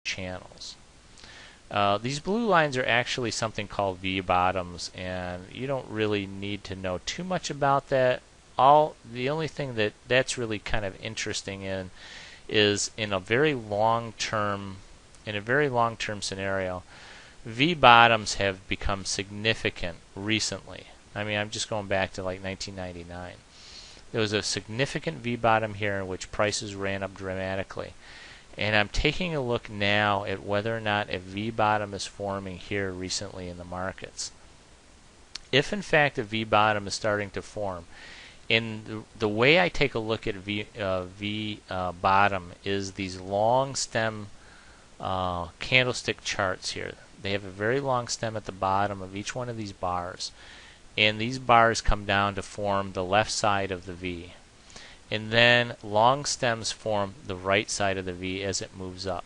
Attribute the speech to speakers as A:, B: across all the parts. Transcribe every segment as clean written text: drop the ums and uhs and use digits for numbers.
A: channels. These blue lines are actually something called V bottoms, and you don't really need to know too much about that. The only thing that's really kind of interesting is in a very long term scenario, V bottoms have become significant recently. I mean, I'm just going back to like 1999. There was a significant V bottom here in which prices ran up dramatically. And I'm taking a look now at whether or not a V bottom is forming here recently in the markets. If in fact a V bottom is starting to form, in the way I take a look at V bottom is these long stem candlestick charts here. They have a very long stem at the bottom of each one of these bars, and these bars come down to form the left side of the V. And then long stems form the right side of the V as it moves up.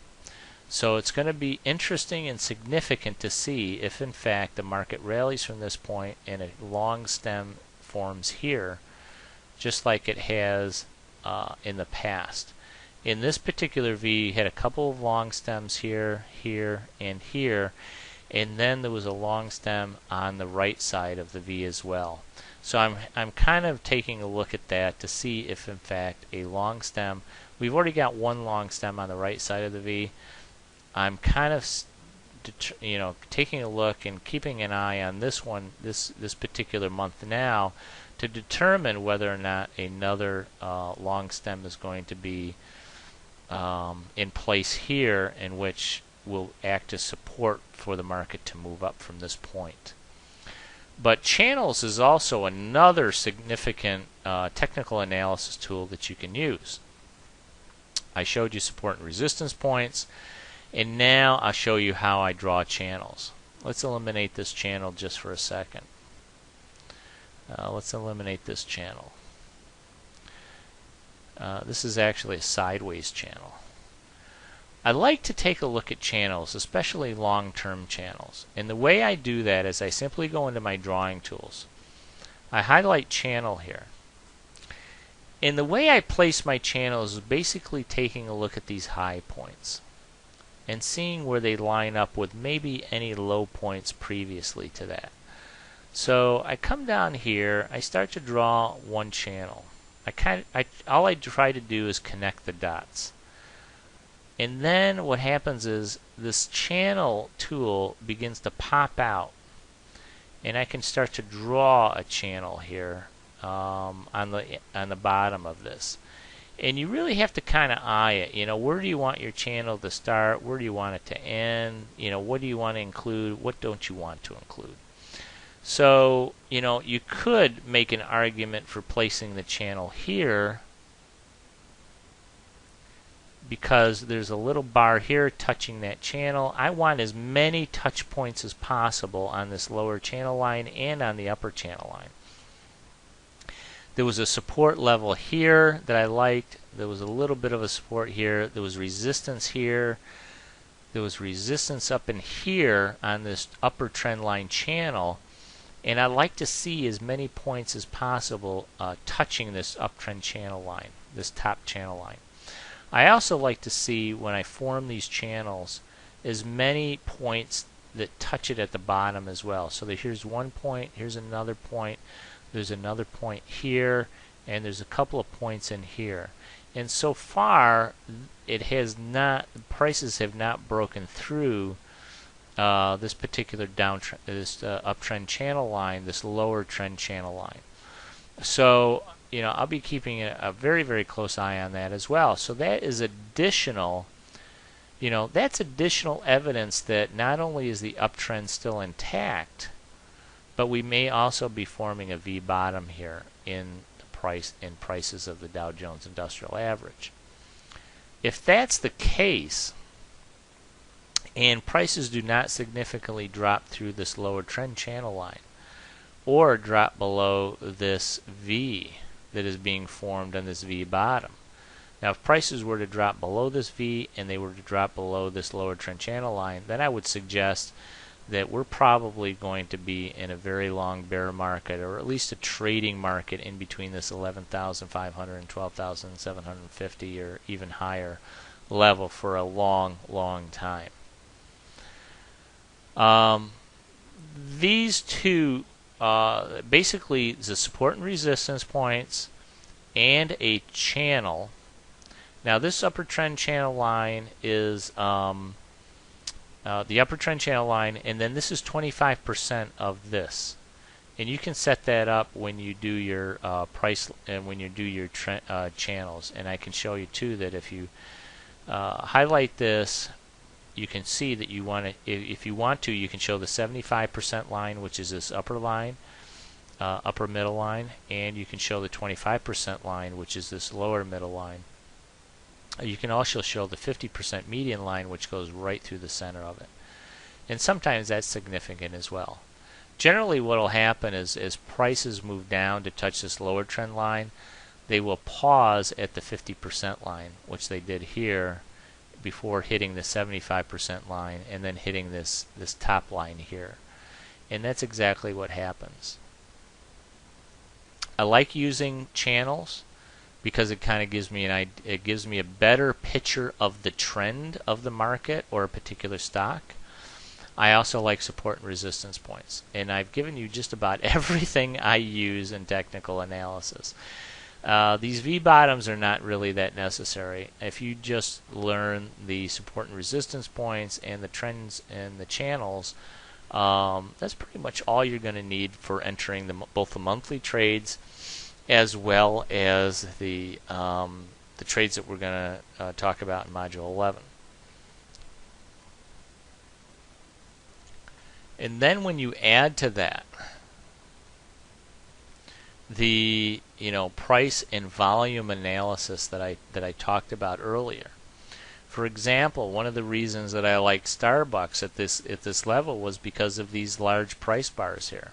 A: So it's going to be interesting and significant to see if in fact the market rallies from this point and a long stem forms here, just like it has in the past. In this particular V, you had a couple of long stems here, here, and here, and then there was a long stem on the right side of the V as well. So I'm kind of taking a look at that to see if in fact a long stem, we've already got one long stem on the right side of the V. I'm kind of taking a look and keeping an eye on this one, this particular month now, to determine whether or not another long stem is going to be in place here, in which will act as support for the market to move up from this point. But channels is also another significant technical analysis tool that you can use. I showed you support and resistance points, and now I'll show you how I draw channels. Let's eliminate this channel just for a second. Let's eliminate this channel. This is actually a sideways channel. I like to take a look at channels, especially long-term channels. And the way I do that is I simply go into my drawing tools. I highlight channel here. And the way I place my channels is basically taking a look at these high points and seeing where they line up with maybe any low points previously to that. So I come down here, I start to draw one channel. All I try to do is connect the dots. And then what happens is this channel tool begins to pop out, and I can start to draw a channel here on the bottom of this. And you really have to kind of eye it. You know, where do you want your channel to start? Where do you want it to end? You know, what do you want to include? What don't you want to include? So, you know, you could make an argument for placing the channel here, because there's a little bar here touching that channel. I want as many touch points as possible on this lower channel line and on the upper channel line. There was a support level here that I liked. There was a little bit of a support here. There was resistance here. There was resistance up in here on this upper trend line channel. And I like to see as many points as possible touching this uptrend channel line, this top channel line. I also like to see, when I form these channels, as many points that touch it at the bottom as well. So here's one point, here's another point, there's another point here, and there's a couple of points in here. And so far, prices have not broken through this particular uptrend channel line, this lower trend channel line. So, you know, I'll be keeping a very, very close eye on that as well. So that is additional, you know, that's additional evidence that not only is the uptrend still intact, but we may also be forming a V bottom here in prices of the Dow Jones Industrial Average. If that's the case, and prices do not significantly drop through this lower trend channel line, or drop below this V that is being formed on this V bottom. Now, if prices were to drop below this V and they were to drop below this lower trend channel line, then I would suggest that we're probably going to be in a very long bear market, or at least a trading market in between this 11,500 and 12,750 or even higher level for a long, long time. These two, basically, the support and resistance points and a channel. Now, this upper trend channel line is the upper trend channel line, and then this is 25% of this. And you can set that up when you do your price and when you do your channels. And I can show you too that if you highlight this, you can see that you want to, if you want to, you can show the 75% line, which is this upper line, upper middle line, and you can show the 25% line, which is this lower middle line. You can also show the 50% median line, which goes right through the center of it. And sometimes that's significant as well. Generally, what will happen is as prices move down to touch this lower trend line, they will pause at the 50% line, which they did here, before hitting the 75% line and then hitting this top line here. And that's exactly what happens. I like using channels because it kind of gives me a better picture of the trend of the market or a particular stock. I also like support and resistance points, and I've given you just about everything I use in technical analysis. These V bottoms are not really that necessary. If you just learn the support and resistance points and the trends and the channels, that's pretty much all you're going to need for entering both the monthly trades as well as the trades that we're going to talk about in Module 11. And then when you add to that the price and volume analysis that I talked about earlier. For example, one of the reasons that I like Starbucks at this level was because of these large price bars here.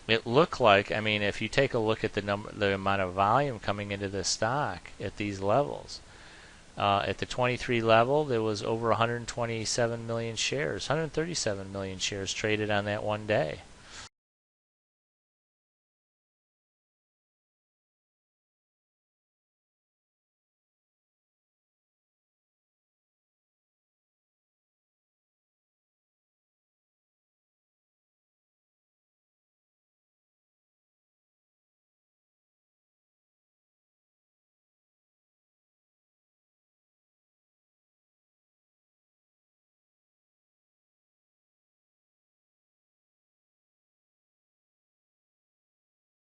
A: It looked like, I mean, if you take a look at the amount of volume coming into this stock at these levels, at the 23 level, there was over 127 million shares, 137 million shares traded on that one day.